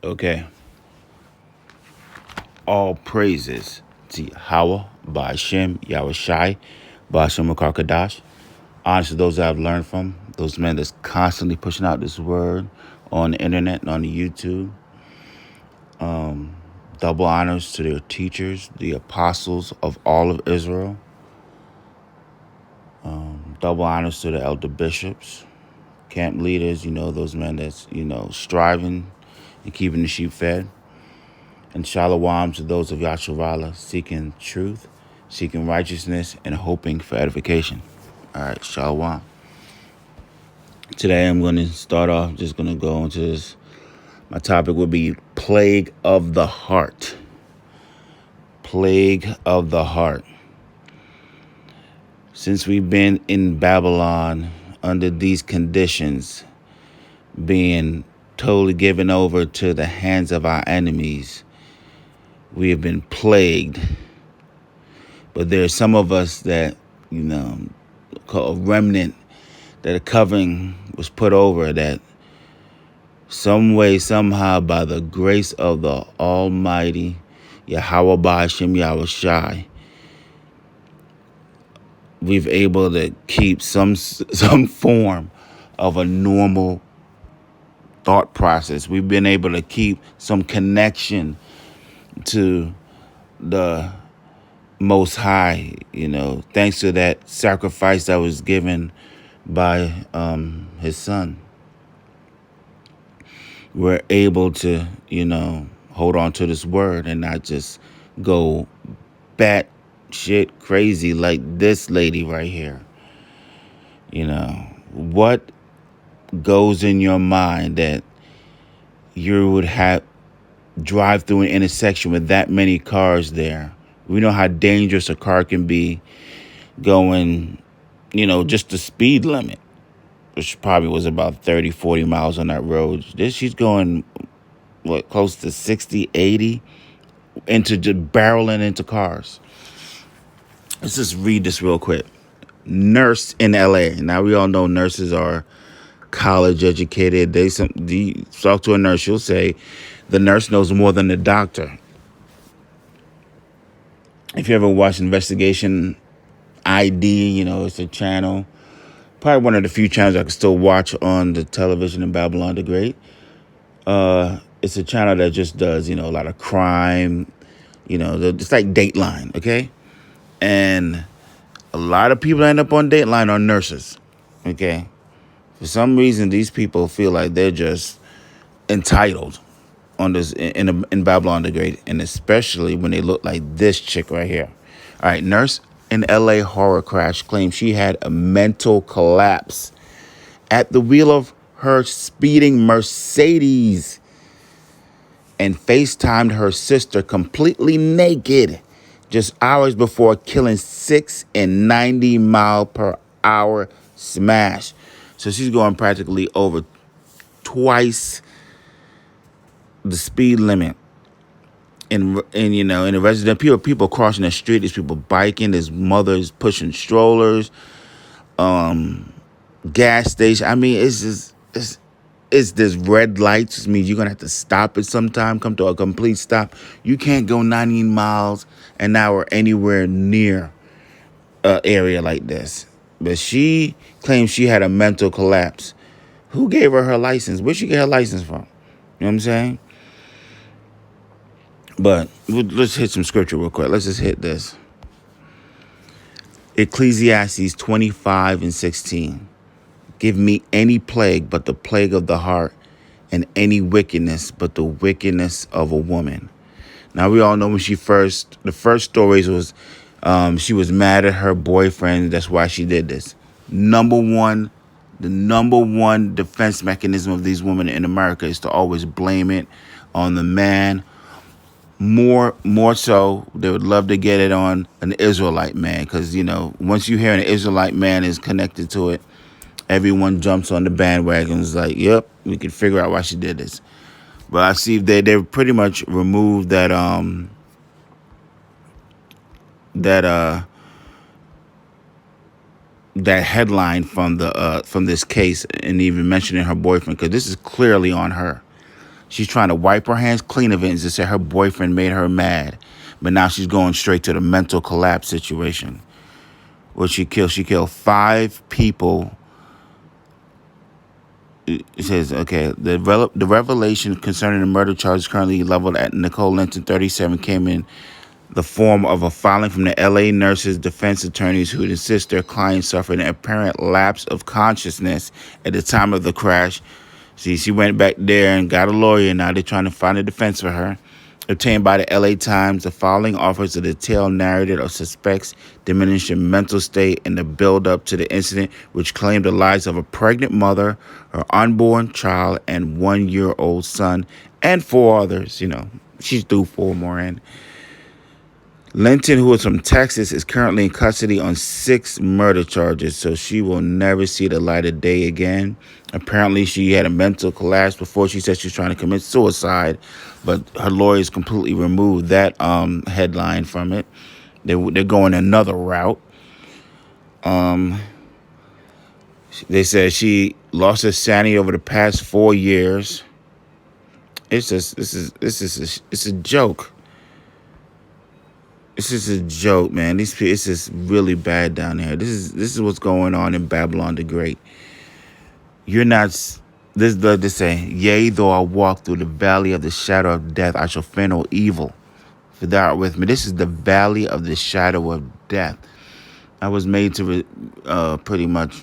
Okay. All praises to Yahweh, Ba'ashem, Yahushai, Ba'ashem Makar. Honest to those that I've learned from, those men that's constantly pushing out this word on the internet and on the YouTube. Double honors to their teachers, the apostles of all of Israel. Double honors to the elder bishops, camp leaders, those men that's, striving and keeping the sheep fed. And shalom to those of Yasharala seeking truth, seeking righteousness, and hoping for edification. All right, shalom. Today I'm going to start off, just going to go into this. My topic will be plague of the heart. Plague of the heart. Since we've been in Babylon under these conditions, being totally given over to the hands of our enemies, we have been plagued. But there's some of us that, called a remnant, that a covering was put over, that some way, somehow, by the grace of the Almighty, Yahweh Ba'ashem Yahushai, we've able to keep some form of a normal thought process. We've been able to keep some connection to the Most High, thanks to that sacrifice that was given by his son. We're able to, hold on to this word and not just go bat shit crazy like this lady right here. What goes in your mind that you would have drive through an intersection with that many cars there? We know how dangerous a car can be going, just the speed limit, which probably was about 30, 40 miles on that road. She's going, close to 60, 80, into just barreling into cars. Let's just read this real quick. Nurse in LA. Now, we all know nurses are college educated. You talk to a nurse, she'll say the nurse knows more than the doctor. If you ever watched Investigation ID, it's a channel, probably one of the few channels I can still watch on the television in Babylon the Great. It's a channel that just does, a lot of crime, it's like Dateline, okay? And a lot of people end up on Dateline are nurses, okay? For some reason, these people feel like they're just entitled on this in Babylon the Great, and especially when they look like this chick right here. All right, nurse in LA horror crash claims she had a mental collapse at the wheel of her speeding Mercedes and FaceTimed her sister completely naked just hours before killing 6 and 90-mile-per-hour smash. So she's going practically over twice the speed limit. In the resident people crossing the street, there's people biking, there's mothers pushing strollers, gas station. I mean, it's this red lights. Which means you're gonna have to stop at some time, come to a complete stop. You can't go 90 miles an hour anywhere near an area like this. But she claims she had a mental collapse. Who gave her license? Where'd she get her license from? You know what I'm saying? But let's hit some scripture real quick. Let's just hit this. Ecclesiastes 25:16. Give me any plague but the plague of the heart, and any wickedness but the wickedness of a woman. Now, we all know when the first stories was she was mad at her boyfriend. That's why she did this. The number one defense mechanism of these women in America is to always blame it on the man. More so, they would love to get it on an Israelite man, because, once you hear an Israelite man is connected to it, everyone jumps on the bandwagon. It's like, yep, we can figure out why she did this. But I see they pretty much removed that headline from this case, and even mentioning her boyfriend, because this is clearly on her. She's trying to wipe her hands clean of it and just say her boyfriend made her mad. But now she's going straight to the mental collapse situation. What she killed? She killed 5 people. It says, okay, the revelation concerning the murder charges currently leveled at Nicole Linton, 37, came in the form of a filing from the L.A. nurses' defense attorneys who insist their client suffered an apparent lapse of consciousness at the time of the crash. See, she went back there and got a lawyer. Now they're trying to find a defense for her. Obtained by the L.A. Times, the following offers a detailed narrative of suspects' diminishing mental state and the build-up to the incident, which claimed the lives of a pregnant mother, her unborn child, and 1-year-old son, and 4 others. You know, she's threw 4 more in. Linton, who is from Texas, is currently in custody on 6 murder charges, so she will never see the light of day again. Apparently, she had a mental collapse before she said she was trying to commit suicide, but her lawyers completely removed that headline from it. They're going another route. They said she lost her sanity over the past 4 years. It's a joke. It's just a joke, man. It's just really bad down there. This is what's going on in Babylon the Great. You're not. This does they say, yea, though I walk through the valley of the shadow of death, I shall fear no evil, for thou art with me. This is the valley of the shadow of death. I was made to pretty much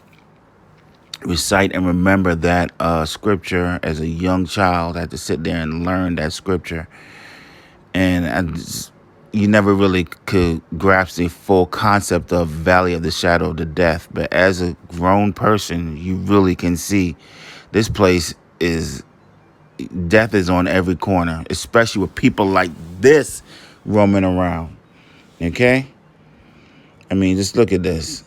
recite and remember that scripture as a young child. I had to sit there and learn that scripture, and you never really could grasp the full concept of valley of the shadow of the death. But as a grown person, you really can see this place is, death is on every corner, especially with people like this roaming around. Okay? I mean, just look at this.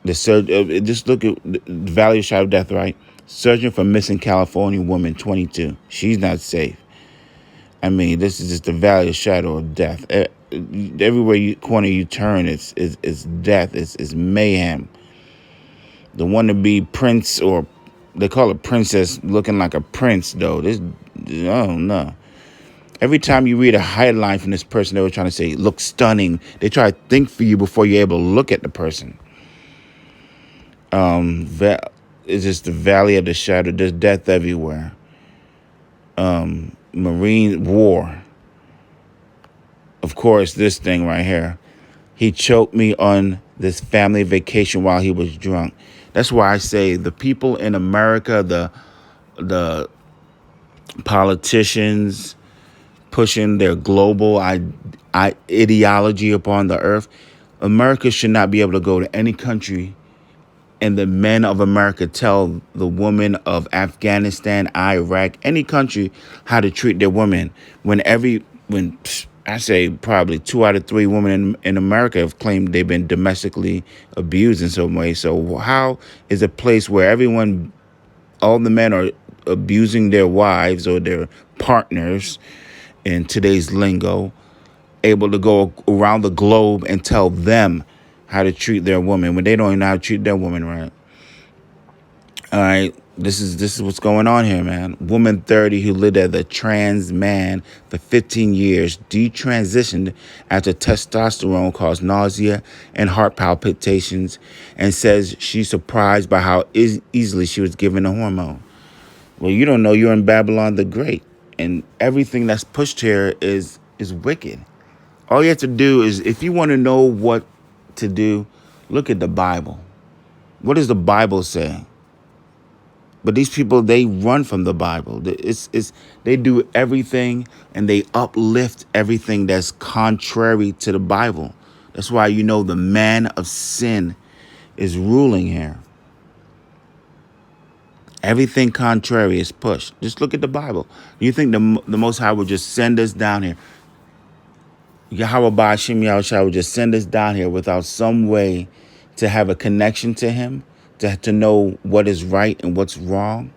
Just look at the valley of shadow of death, right? Searching for missing California woman, 22. She's not safe. I mean, this is just the valley of shadow of death. Everywhere corner you turn, it's death. It's mayhem. The wannabe prince, or they call it princess, looking like a prince, though. Oh no. Every time you read a headline from this person, they were trying to say, look stunning. They try to think for you before you're able to look at the person. It's just the valley of the shadow. There's death everywhere. Marine war. Of course, this thing right here. He choked me on this family vacation while he was drunk. That's why I say the people in America, the politicians pushing their global ideology upon the earth, America should not be able to go to any country and the men of America tell the women of Afghanistan, Iraq, any country how to treat their women. When I say probably 2 out of 3 women in America have claimed they've been domestically abused in some way. So how is a place where all the men are abusing their wives or their partners, in today's lingo, able to go around the globe and tell them how to treat their woman when they don't even know how to treat their woman right? All right, this is what's going on here, man. Woman 30 who lived as a trans man for 15 years detransitioned after testosterone caused nausea and heart palpitations, and says she's surprised by how easily she was given a hormone. Well, you don't know you're in Babylon the Great, and everything that's pushed here is wicked. All you have to do is, if you want to know what to do, look at the Bible. What does the Bible say? But these people, they run from the Bible. They do everything and they uplift everything that's contrary to the Bible. That's why you know the man of sin is ruling here. Everything contrary is pushed. Just look at the Bible. You think the Most High would just send us down here? Yahweh Ba'ashim Yahushua would just send us down here without some way to have a connection to him, to know what is right and what's wrong.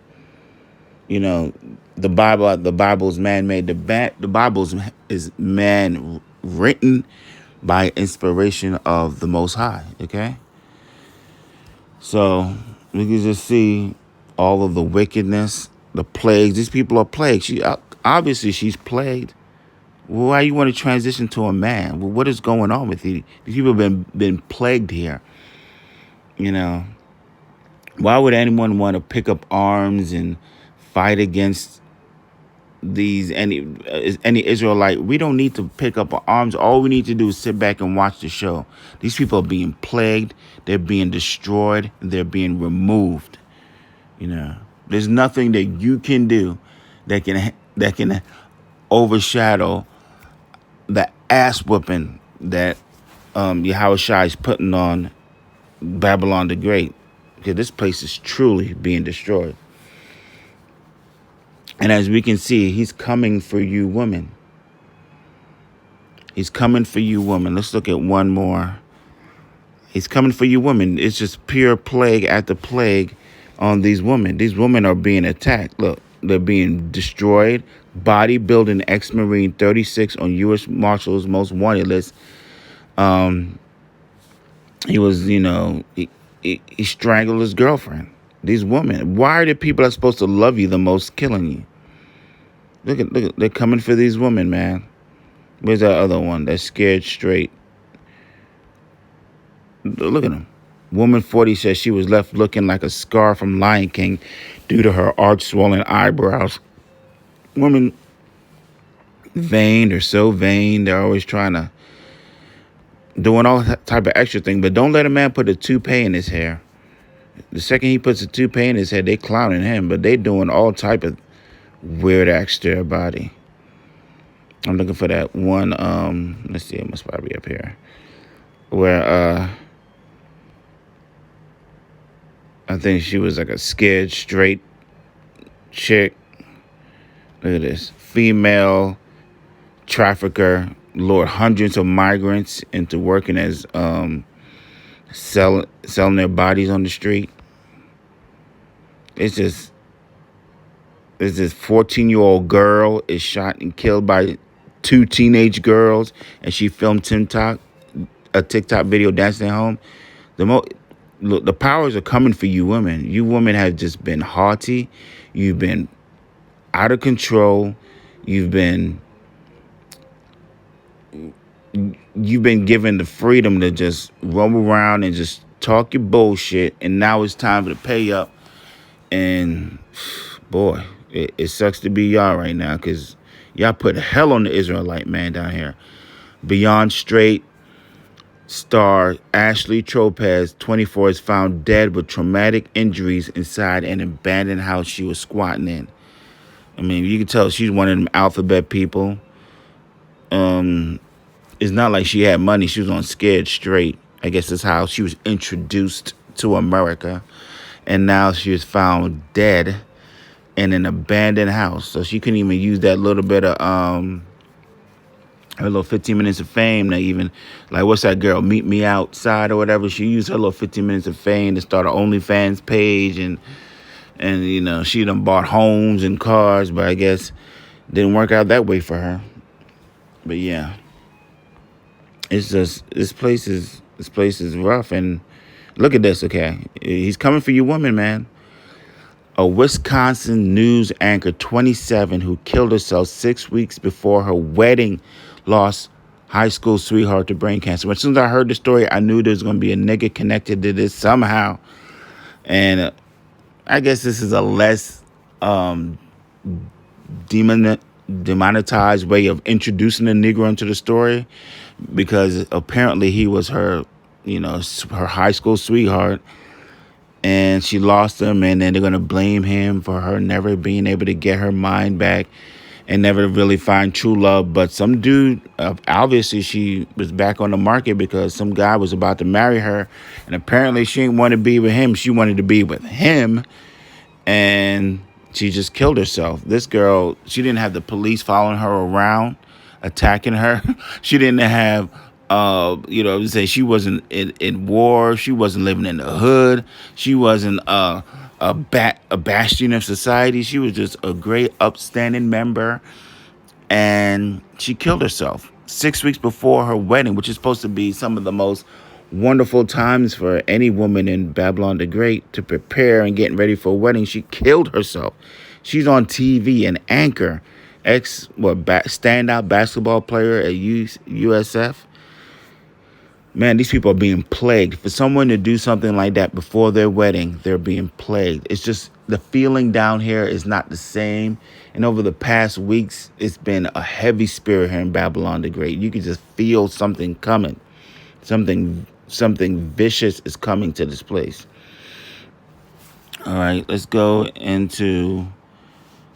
You know, the Bible is man-made. The Bible is man written by inspiration of the Most High. Okay, so we can just see all of the wickedness, the plagues. These people are plagues. obviously she's plagued. Why you want to transition to a man? Well, what is going on with you? These people have been plagued here. You know, why would anyone want to pick up arms and fight against these any Israelite? We don't need to pick up arms. All we need to do is sit back and watch the show. These people are being plagued. They're being destroyed. They're being removed. You know, there's nothing that you can do that can overshadow the ass whooping that Yahushua is putting on Babylon the Great, because this place is truly being destroyed. And as we can see, he's coming for you, women. He's coming for you, women. Let's look at one more. He's coming for you, women. It's just pure plague after plague on these women. These women are being attacked. Look, they're being destroyed. Bodybuilding ex-Marine 36 on U.S. Marshals Most Wanted list. He was, he strangled his girlfriend. These women. Why are the people that are supposed to love you the most killing you? Look, they're coming for these women, man. Where's that other one? That's scared straight. Look at him. Woman 40 says she was left looking like a scar from Lion King due to her arch-swollen eyebrows. Women vain, they're so vain. They're always trying to doing all type of extra thing. But don't let a man put a toupee in his hair. The second he puts a toupee in his head, they clowning him. But they doing all type of weird acts to their body. I'm looking for that one. Let's see, it must probably be up here. Where I think she was like a scared straight chick. Look at this. Female trafficker lured hundreds of migrants into working as selling their bodies on the street. It's just this 14-year-old girl is shot and killed by two teenage girls, and she filmed a TikTok video dancing at home. Look, the powers are coming for you women. You women have just been haughty. You've been out of control. You've been given the freedom to just roam around and just talk your bullshit. And now it's time to pay up. And boy, it sucks to be y'all right now, because y'all put hell on the Israelite man down here. Beyond Straight star Ashley Tropez, 24, is found dead with traumatic injuries inside an abandoned house she was squatting in. I mean, you can tell she's one of them alphabet people. It's not like she had money. She was on Scared Straight. I guess that's how she was introduced to America. And now she was found dead in an abandoned house. So she couldn't even use that little bit of her little 15 minutes of fame to even, like, what's that girl, Meet Me Outside or whatever. She used her little 15 minutes of fame to start an OnlyFans page, and she done bought homes and cars, but I guess didn't work out that way for her. But yeah, it's just this place is rough. And look at this, okay? He's coming for you women, man. A Wisconsin news anchor, 27, who killed herself 6 weeks before her wedding, lost high school sweetheart to brain cancer. As soon as I heard the story, I knew there was going to be a nigga connected to this somehow. And I guess this is a less demonetized way of introducing a Negro into the story, because apparently he was her, her high school sweetheart, and she lost him, and then they're going to blame him for her never being able to get her mind back and never really find true love. But some dude, obviously she was back on the market because some guy was about to marry her, and apparently she didn't want to be with him. She wanted to be with him, and she just killed herself. This girl, she didn't have the police following her around, attacking her. She didn't have, say she wasn't in war. She wasn't living in the hood. She wasn't a bastion of society. She was just a great upstanding member, and she killed herself 6 weeks before her wedding, which is supposed to be some of the most wonderful times for any woman in Babylon the Great to prepare and getting ready for a wedding. She killed herself. She's on TV, an anchor, standout basketball player at USF. Man, these people are being plagued. For someone to do something like that before their wedding, they're being plagued. It's just the feeling down here is not the same. And over the past weeks, it's been a heavy spirit here in Babylon the Great. You can just feel something coming. Something vicious is coming to this place. All right, let's go into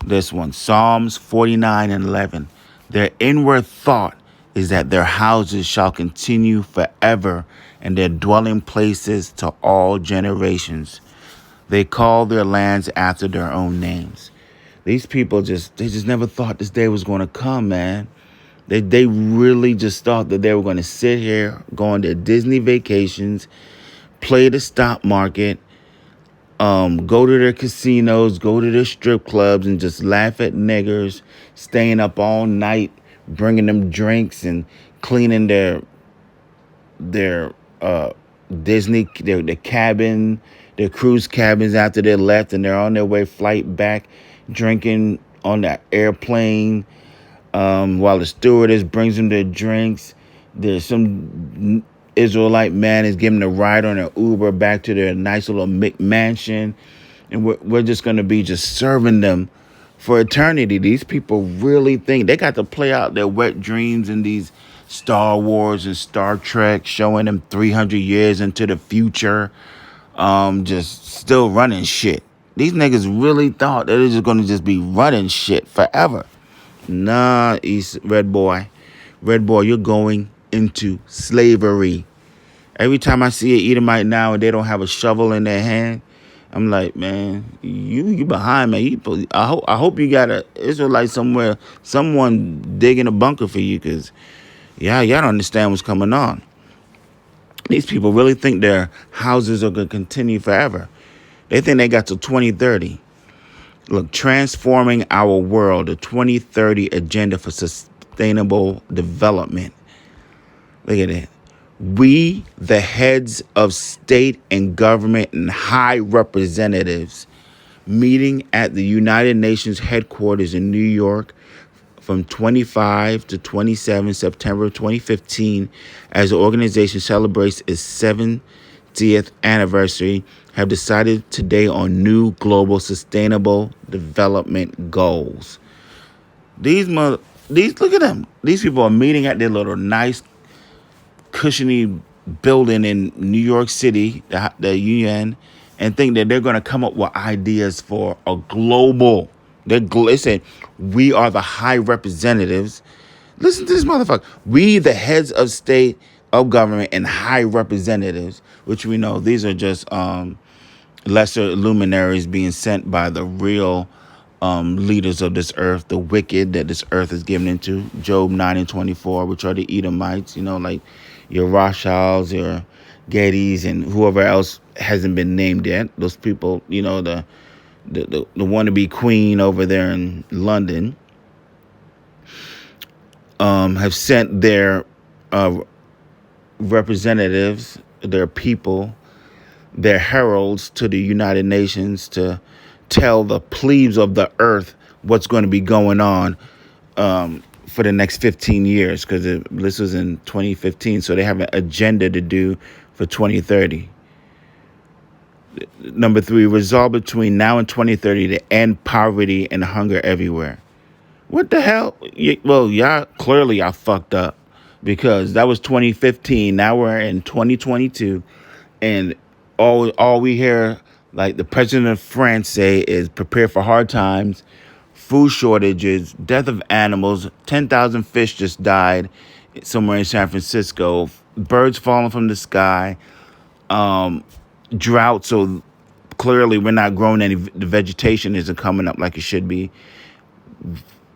this one. Psalms 49:11. Their inward thought is that their houses shall continue forever and their dwelling places to all generations. They call their lands after their own names. These people they just never thought this day was going to come, man. They really just thought that they were going to sit here, go on their Disney vacations, play the stock market, go to their casinos, go to their strip clubs, and just laugh at niggers, staying up all night, bringing them drinks and cleaning their Disney, their cabin, their cruise cabins after they left, and they're on their way flight back, drinking on that airplane, while the stewardess brings them their drinks. There's some Israelite man is giving a ride on an Uber back to their nice little McMansion, and we're just going to be just serving them for eternity. These people really think they got to play out their wet dreams in these Star Wars and Star Trek, showing them 300 years into the future, just still running shit. These niggas really thought that they're just going to just be running shit forever. Nah, Red Boy, you're going into slavery. Every time I see an Edomite now and they don't have a shovel in their hand, I'm like, man, you behind, man. I hope you got a Israelite somewhere, someone digging a bunker for you, because y'all don't understand what's coming on. These people really think their houses are going to continue forever. They think they got till 2030. Look, transforming our world, the 2030 agenda for sustainable development. Look at it. We, the heads of state and government and high representatives, meeting at the United Nations headquarters in New York from 25 to 27 September 2015, as the organization celebrates its 70th anniversary, have decided today on new global sustainable development goals. These look at them. These people are meeting at their little nice, cushiony building in New York City, the UN, and think that they're going to come up with ideas for a global. They said, we are the high representatives. Listen to this motherfucker. We, the heads of state, of government, and high representatives, which we know these are just lesser luminaries being sent by the real leaders of this earth, the wicked that this earth is given into. Job 9:24, which are the Edomites, like your Rothschilds, your Gettys, and whoever else hasn't been named yet. Those people, the wannabe queen over there in London, have sent their representatives, their people, their heralds to the United Nations to tell the plebes of the earth what's going to be going on for the next 15 years, because this was in 2015, so they have an agenda to do for 2030. Number 3, resolve between now and 2030 to end poverty and hunger everywhere. What the hell? Well, y'all fucked up, because that was 2015. Now we're in 2022, and all we hear, like the president of France say, is prepare for hard times, food shortages, death of animals. 10,000 fish just died somewhere in San Francisco. Birds falling from the sky. Drought. So clearly we're not growing any. The vegetation isn't coming up like it should be.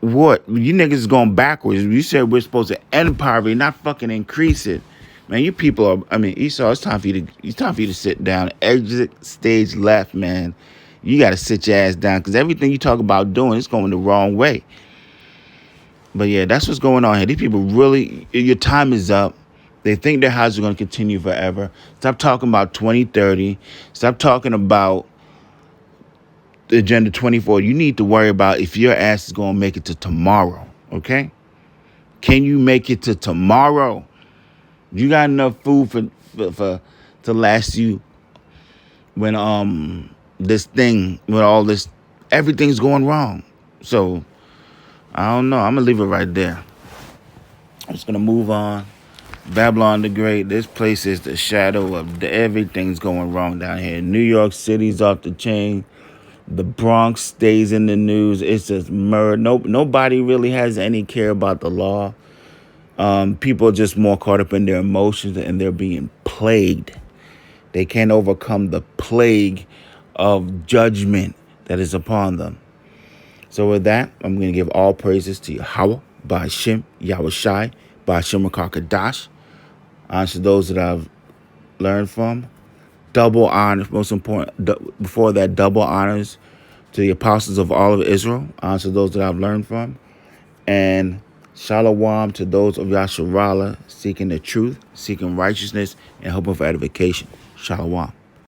What? You niggas is going backwards. You said we're supposed to end poverty, not fucking increase it. Man, you people are, Esau, it's time for you to sit down. Exit stage left, man. You got to sit your ass down, because everything you talk about doing is going the wrong way. But yeah, that's what's going on here. These people really, your time is up. They think their houses are going to continue forever. Stop talking about 2030. Stop talking about Agenda 24, you need to worry about if your ass is going to make it to tomorrow, okay? Can you make it to tomorrow? You got enough food for to last you when when all this everything's going wrong. So I don't know. I'm gonna leave it right there. I'm just gonna move on. Babylon the Great. This place is the shadow of everything's going wrong down here. New York City's off the chain. The Bronx stays in the news. It's just murder. Nobody really has any care about the law. People are just more caught up in their emotions, and they're being plagued. They can't overcome the plague of judgment that is upon them. So with that, I'm going to give all praises to Yahweh, Ba'ashem, Yahushai, Ba'ashem Rakakadash. Honor to those that I've learned from. Double honors, most important. Before that, double honors to the apostles of all of Israel. Honor to those that I've learned from. And shalom to those of Yasharallah seeking the truth, seeking righteousness, and hoping for edification. Shalom.